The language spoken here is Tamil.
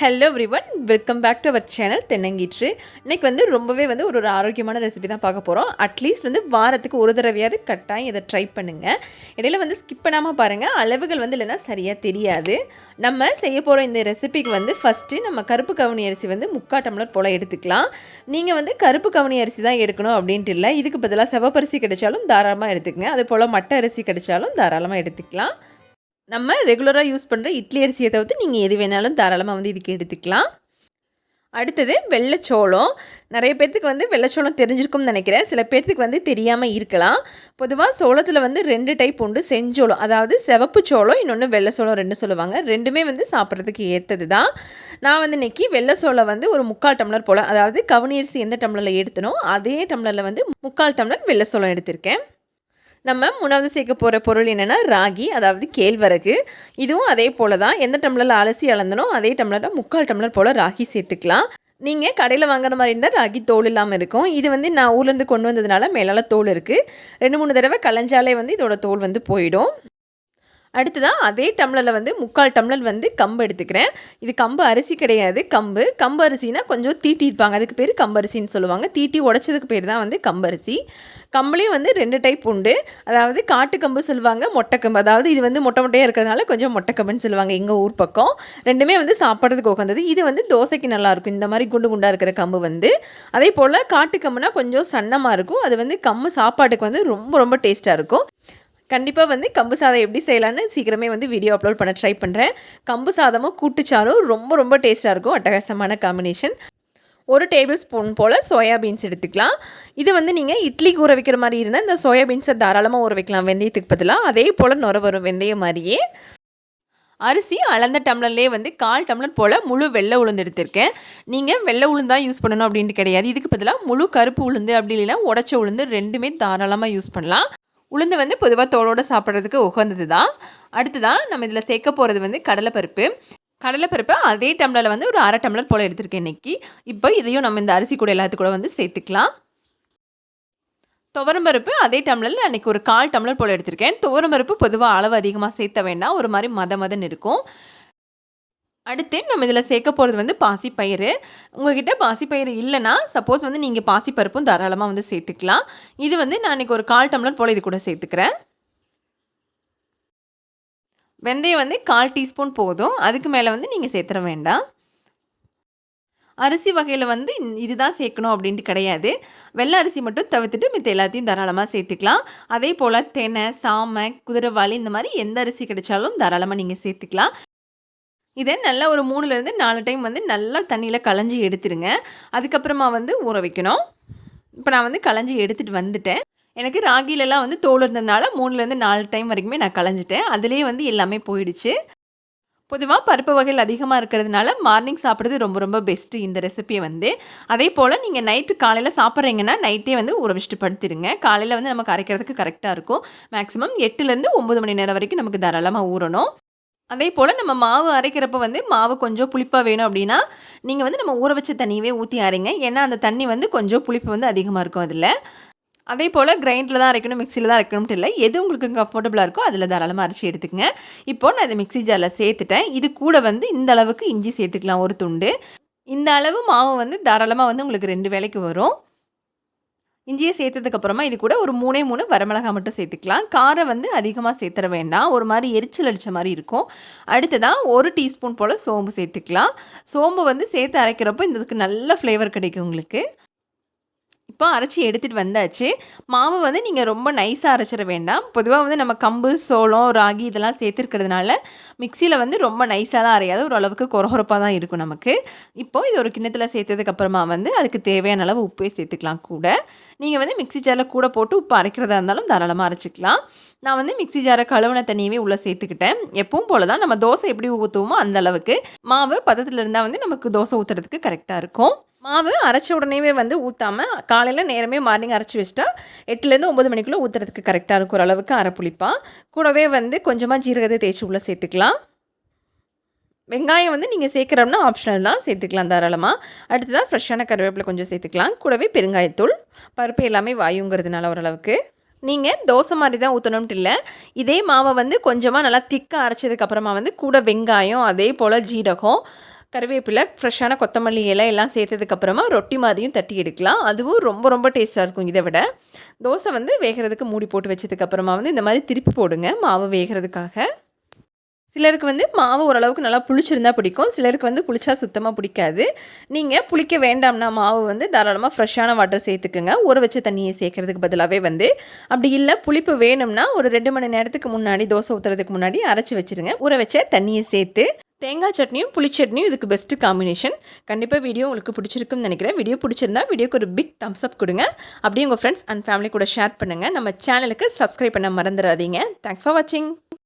Hello everyone, welcome back to our channel Thennangeetru. இன்றைக்கி ரொம்பவே ஒரு ஆரோக்கியமான ரெசிபி தான் பார்க்க போகிறோம். அட்லீஸ்ட் வாரத்துக்கு ஒரு தடவையாவது கட்டாயம் இதை ட்ரை பண்ணுங்கள். இடையில ஸ்கிப் பண்ணாமல் பாருங்கள். அளவுகள் இல்லைன்னா சரியாக தெரியாது. நம்ம செய்ய போகிற இந்த ரெசிபிக்கு ஃபஸ்ட்டு நம்ம கருப்பு கவுனி அரிசி 3/4 டம்ளர் போல் எடுத்துக்கலாம். நீங்கள் கருப்பு கவுனி அரிசி தான் எடுக்கணும் அப்படின்ட்டு இல்லை. இதுக்கு பதிலாக சிவப்பரிசி கிடைச்சாலும் தாராளமாக எடுத்துக்கங்க. அது போல் மட்டை அரிசி கிடைச்சாலும் தாராளமாக எடுத்துக்கலாம். நம்ம ரெகுலராக யூஸ் பண்ணுற இட்லி அரிசியை தவிர்த்து நீங்கள் எது வேணாலும் தாராளமாக இதுக்கு எடுத்துக்கலாம். அடுத்தது வெள்ளைச்சோளம். நிறைய பேர்த்துக்கு வெள்ளைச்சோளம் தெரிஞ்சிருக்கும்னு நினைக்கிறேன். சில பேர்த்துக்கு தெரியாமல் இருக்கலாம். பொதுவாக சோளத்தில் 2 டைப் உண்டு. செஞ்சோளம், அதாவது சிவப்பு சோளம், இன்னொன்று வெள்ளை சோளம் 2 சொல்லுவாங்க. ரெண்டுமே சாப்பிட்றதுக்கு ஏற்றது தான். நான் இன்றைக்கி வெள்ளை சோளம் ஒரு 3/4 டம்ளர் போல், அதாவது கவுனி அரிசி எந்த டம்ளரில் எடுத்தனோ அதே டம்ளரில் 3/4 டம்ளர் வெள்ளை சோளம் எடுத்திருக்கேன். நம்ம 3வது சேர்க்க போகிற பொருள் என்னென்னா ராகி, அதாவது கேழ்வரகு. இதுவும் அதே போல் தான். எந்த டம்ளரில் அலசி அளந்தனோ அதே டம்ளரில் 3/4 டம்ளர் போல் ராகி சேர்த்துக்கலாம். நீங்கள் கடையில் வாங்குற மாதிரி இருந்தால் ராகி தோல் இல்லாமல் இருக்கும். இது நான் ஊர்லேருந்து கொண்டு வந்ததுனால மேலால் தோல் இருக்குது. 2-3 தடவை களைஞ்சாலே இதோட தோல் போயிடும். அடுத்ததான் அதே டம்ளரில் 3/4 டம்ளர் கம்பு எடுத்துக்கிறேன். இது கம்பு அரிசி கிடையாது, கம்பு. கம்பு அரிசினா கொஞ்சம் தீட்டியிருப்பாங்க, அதுக்கு பேர் கம்பரிசின்னு சொல்லுவாங்க. தீட்டி உடச்சதுக்கு பேர் தான் கம்பரிசி. கம்புலேயும் 2 டைப் உண்டு. அதாவது காட்டுக்கம்பு சொல்லுவாங்க, மொட்டைக்கம்பு. அதாவது இது மொட்டை மொட்டையாக இருக்கிறதுனால கொஞ்சம் மொட்டைக்கம்புன்னு சொல்லுவாங்க எங்கள் ஊர் பக்கம். ரெண்டுமே சாப்பிட்றதுக்கு உகந்தது. இது தோசைக்கு நல்லாயிருக்கும், இந்த மாதிரி குண்டு குண்டாக இருக்கிற கம்பு. அதே போல் காட்டுக்கம்புனா கொஞ்சம் சன்னமாக இருக்கும். அது கம்பு சாப்பாட்டுக்கு ரொம்ப ரொம்ப டேஸ்ட்டாக இருக்கும். கண்டிப்பாக கம்பு சாதம் எப்படி செய்யலான்னு சீக்கிரமே வீடியோ அப்லோட் பண்ண ட்ரை பண்ணுறேன். கம்பு சாதமும் கூட்டுச்சாரும் ரொம்ப ரொம்ப டேஸ்ட்டாக இருக்கும். அட்டகாசமான காம்பினேஷன். 1 டேபிள் ஸ்பூன் போல் சோயாபீன்ஸ் எடுத்துக்கலாம். இது நீங்கள் இட்லிக்கு ஊற வைக்கிற மாதிரி இருந்தால் இந்த சோயாபீன்ஸை தாராளமாக ஊற வைக்கலாம், வெந்தயத்துக்கு பதிலாக. அதே போல் நுர வரும் வெந்தயம் மாதிரியே. அரிசி அளந்த டம்ளர்லேயே 1/4 டம்ளர் போல் முழு வெள்ளை உளுந்து எடுத்திருக்கேன். நீங்கள் வெள்ளை உளுந்து தான் யூஸ் பண்ணணும் அப்படின்ட்டு கிடையாது. இதுக்கு பதிலாக முழு கருப்பு உளுந்து அப்படி இல்லைன்னா உடச்ச உளுந்து ரெண்டுமே தாராளமாக யூஸ் பண்ணலாம். உளுந்து பொதுவாக தோலோடு சாப்பிட்றதுக்கு உகந்தது தான். அடுத்ததான் நம்ம இதில் சேர்க்க போகிறது கடலைப்பருப்பு. கடலைப்பருப்பை அதே டம்ளரில் ஒரு 1/2 டம்ளர் போல் எடுத்திருக்கேன் இன்றைக்கி. இப்போ இதையும் நம்ம இந்த அரிசி கூட எல்லாத்துக்கு கூட சேர்த்துக்கலாம். துவரம்பருப்பு அதே டம்ளரில் அன்றைக்கி ஒரு 1/4 டம்ளர் போல் எடுத்திருக்கேன். துவரம்பருப்பு பொதுவாக அளவு அதிகமாக சேர்த்த வேண்டாம், ஒரு மாதிரி மதன்னு இருக்கும். அடுத்து நம்ம இதில் சேர்க்க போகிறது பாசிப்பயிறு. உங்கள்கிட்ட பாசிப்பயிறு இல்லைன்னா சப்போஸ் நீங்கள் பாசிப்பருப்பும் தாராளமாக சேர்த்துக்கலாம். இது நான் இன்றைக்கி ஒரு 1/4 டம்ளர் போல் இது கூட சேர்த்துக்கிறேன். வெந்தயம் 1/4 டீஸ்பூன் போதும், அதுக்கு மேலே நீங்கள் சேர்த்துற வேண்டாம். அரிசி வகையில் இதுதான் சேர்க்கணும் அப்படின்ட்டு கிடையாது. வெள்ளை அரிசி மட்டும் தவிர்த்துட்டு மித்த எல்லாத்தையும் தாராளமாக சேர்த்துக்கலாம். அதே போல் தெனை, சாமை, குதிரைவாளி இந்த மாதிரி எந்த அரிசி கிடைச்சாலும் தாராளமாக நீங்கள் சேர்த்துக்கலாம். இதை நல்லா ஒரு 3லேருந்து 4 டைம் நல்லா தண்ணியில் களைஞ்சி எடுத்துருங்க. அதுக்கப்புறமா ஊற வைக்கணும். இப்போ நான் களைஞ்சி எடுத்துகிட்டு வந்துட்டேன். எனக்கு ராகிலெலாம் தோல் இருந்ததுனால 3லேருந்து 4 டைம் வரைக்குமே நான் களைஞ்சிட்டேன். அதுலேயே எல்லாமே போயிடுச்சு. பொதுவாக பருப்பு வகைகள் அதிகமாக இருக்கிறதுனால மார்னிங் சாப்பிட்றது ரொம்ப ரொம்ப பெஸ்ட்டு இந்த ரெசிபியை. அதே போல் நீங்கள் நைட்டு காலையில் சாப்பிட்றீங்கன்னா நைட்டே ஊற வச்சுட்டு படுத்துருங்க. காலையில் நமக்கு அரைக்கிறதுக்கு கரெக்டாக இருக்கும். மேக்ஸிமம் 8லேருந்து 9 மணி நேரம் வரைக்கும் நமக்கு தாராளமாக ஊறணும். அதே போல் நம்ம மாவு அரைக்கிறப்ப மாவு கொஞ்சம் புளிப்பாக வேணும் அப்படின்னா நீங்கள் நம்ம ஊற வச்ச தண்ணியவே ஊற்றி அரைங்க. ஏன்னா அந்த தண்ணி கொஞ்சம் புளிப்பு அதிகமாக இருக்கும் அதில். அதே போல் கிரைண்டரில் தான் அரைக்கணும், மிக்சியில் தான் அரைக்கணும்ட்டு இல்லை. எது உங்களுக்கு கம்ஃபர்டபுளாக இருக்கோ அதில் தாராளமாக அரைச்சி எடுத்துக்கங்க. இப்போது நான் இதை மிக்சி ஜாரில் சேர்த்துட்டேன். இது கூட இந்த அளவுக்கு இஞ்சி சேர்த்துக்கலாம், ஒரு துண்டு. இந்த அளவு மாவு தாராளமாக உங்களுக்கு 2 வேளைக்கு வரும். இஞ்சியை சேர்த்ததுக்கப்புறமா இது கூட ஒரு 3 வரமிளகாய் மட்டும் சேர்த்துக்கலாம். காரம் அதிகமாக சேர்த்துற வேண்டாம், ஒரு மாதிரி எரிச்சல் அடித்த மாதிரி இருக்கும். அடுத்ததான் 1 டீஸ்பூன் போல் சோம்பு சேர்த்துக்கலாம். சோம்பு சேர்த்து அரைக்கிறப்போ இதுக்கு நல்ல ஃப்ளேவர் கிடைக்கும் உங்களுக்கு. இப்போ அரைச்சி எடுத்துகிட்டு வந்தாச்சு. மாவு நீங்கள் ரொம்ப நைஸாக அரைச்சிட வேண்டாம். பொதுவாக நம்ம கம்பு, சோளம், ராகி இதெல்லாம் சேர்த்துருக்கிறதுனால மிக்சியில் ரொம்ப நைஸாலாம் அரையாது, ஓரளவுக்கு கொரகொரப்பாக தான் இருக்கும் நமக்கு. இப்போது இது ஒரு கிண்ணத்தில் சேர்த்ததுக்கப்புறமா அதுக்கு தேவையான அளவு உப்பே சேர்த்துக்கலாம் கூட. நீங்கள் மிக்சி ஜாரில் கூட போட்டு உப்பு அரைக்கிறதா இருந்தாலும் தாராளமாக அரைச்சிக்கலாம். நான் மிக்சி ஜாரை கழுவின தண்ணியவே உள்ளே சேர்த்துக்கிட்டேன். எப்பவும் போல் தான் நம்ம தோசை எப்படி ஊற்றுவோமோ அந்த அளவுக்கு மாவு பதத்தில் இருந்தால் நமக்கு தோசை ஊற்றுறதுக்கு கரெக்டாக இருக்கும். மாவு அரைச்ச உடனேவே ஊற்றாமல் காலையில் நேரமே மார்னிங் அரைச்சி வச்சிட்டா 8லேருந்து 9 மணிக்குள்ளே ஊற்றுறதுக்கு கரெக்டாக இருக்கும். ஓரளவுக்கு அரைப்புளிப்பாக கூடவே கொஞ்சமாக ஜீரகத்தை தேய்ச்சி உள்ளே சேர்த்துக்கலாம். வெங்காயம் நீங்கள் சேர்க்குறோம்னா ஆப்ஷனல் தான், சேர்த்துக்கலாம் தாராளமாக. அடுத்ததான் ஃப்ரெஷ்ஷான கருவேப்பிலை கொஞ்சம் சேர்த்துக்கலாம். கூடவே பெருங்காயத்தூள். பருப்பு எல்லாமே வாயுங்கிறதுனால ஓரளவுக்கு. நீங்கள் தோசை மாதிரி தான் ஊற்றணும்ட்டு இல்லை. இதே மாவை கொஞ்சமாக நல்லா திக்காக அரைச்சதுக்கப்புறமா கூட வெங்காயம், அதே போல் ஜீரகம், கருவேப்பிலை, ஃப்ரெஷ்ஷான கொத்தமல்லி இலை எல்லாம் சேர்த்ததுக்கப்புறமா ரொட்டி மாதிரியும் தட்டி எடுக்கலாம். அதுவும் ரொம்ப ரொம்ப டேஸ்ட்டாக இருக்கும் இதை விட. தோசை வந்து வேகிறதுக்கு மூடி போட்டு வச்சதுக்கப்புறமா வந்து இந்த மாதிரி திருப்பி போடுங்க மாவு வேகிறதுக்காக. சிலருக்கு வந்து மாவு ஓரளவுக்கு நல்லா புளிச்சிருந்தா பிடிக்கும். சிலருக்கு வந்து புளிச்சா சுத்தமாக பிடிக்காது. நீங்கள் புளிக்க வேண்டாம்னா மாவு வந்து தாராளமாக ஃப்ரெஷ்ஷான வாட்டர் சேர்த்துக்குங்க. ஊற வச்ச தண்ணியை சேர்க்கறதுக்கு பதிலாகவே வந்து. அப்படி இல்லை புளிப்பு வேணும்னா ஒரு 2 மணி நேரத்துக்கு முன்னாடி தோசை ஊற்றுறதுக்கு முன்னாடி அரைச்சி வச்சுருங்க. ஊற வச்ச தண்ணியை சேர்த்து தேங்காய் சட்னியும் புளிச்சட்னியும் இதுக்கு பெஸ்ட்டு காம்பினேஷன். கண்டிப்பாக வீடியோ உங்களுக்கு பிடிச்சிருக்குன்னு நினைக்கிறேன். வீடியோ பிடிச்சிருந்தா வீடியோக்கு ஒரு பிக் தம்ஸ் அப் கொடுங்க. அப்படியே உங்கள் ஃப்ரெண்ட்ஸ் அண்ட் ஃபேமிலி கூட ஷேர் பண்ணுங்கள். நம்ம சேனலுக்கு சப்ஸ்கிரைப் பண்ண மறந்துடாதீங்க. தேங்க்ஸ் ஃபார் வாட்சிங்.